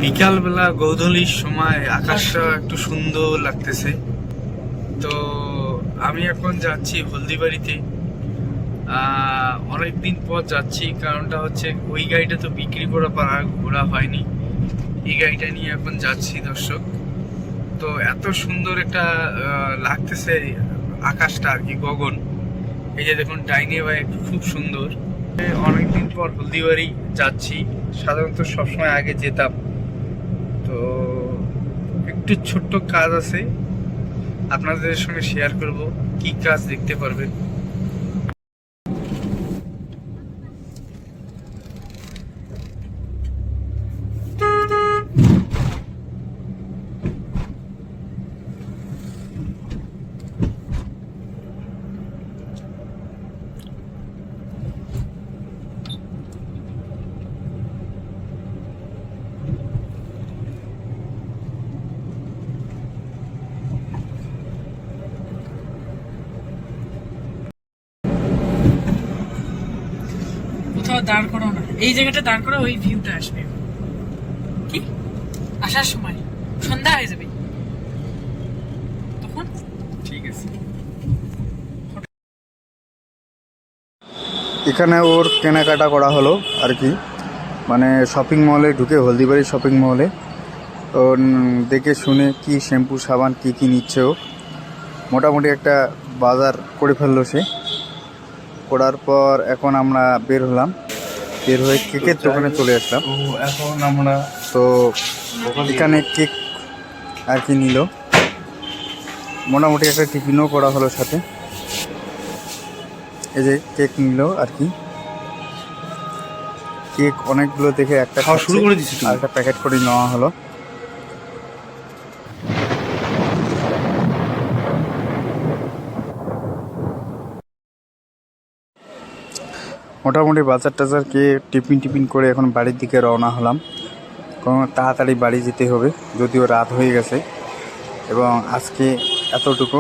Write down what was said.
বিকালবেলা গোধূলির সময় আকাশটা একটু সুন্দর লাগতেছে। তো আমি এখন যাচ্ছি হলদিবাড়িতে। অনেকদিন পর যাচ্ছি, কারণটা হচ্ছে ওই গাড়িটা তো বিক্রি করা ঘোরা হয়নি, এই গাড়িটা নিয়ে এখন যাচ্ছি দর্শক। তো এত সুন্দর একটা লাগতেছে আকাশটা আর কি, গগন। এই যে দেখুন ডাইনে ভাই খুব সুন্দর। অনেকদিন পর হলদিবাড়ি যাচ্ছি, সাধারণত সবসময় আগে যেতাম। তো একটু ছোট্ট কাজ আছে, আপনাদের সঙ্গে শেয়ার করব। কি কাজ দেখতে পারবেন। কোথাও দাঁড় করো না, এই জায়গাটা দাঁড় করো, ওই ভিউটা আসবে। কি আসার সময় সন্ধ্যা হয়ে যাবে তখন। ঠিক আছে। এখানে ওর কেনাকাটা করা হলো আর কি, মানে শপিং মলে ঢুকে, হলদিবাড়ি শপিং মলে। তো দেখে শুনে কি শ্যাম্পু সাবান কি নিচ্ছে ও, মোটামুটি একটা বাজার করে ফেললো সে। করার পর এখন আমরা বের হলাম, বের হয়ে কেকের দোকানে চলে আসলাম। তো এখন আমরা তো এখানে কেক আর কি নিল, মোটামুটি একটা টিফিনও করা হলো সাথে। এই যে কেক নিল আর কি, কেক অনেকগুলো দেখে একটা খাওয়া শুরু করে দিছি, আর একটা প্যাকেট করে নেওয়া হলো। মোটামুটি বাজার টাজার খেয়ে টিফিন করে এখন বাড়ির দিকে রওনা হলাম, কারণ তাড়াতাড়ি বাড়ি যেতে হবে, যদিও রাত হয়ে গেছে। এবং আজকে এতটুকু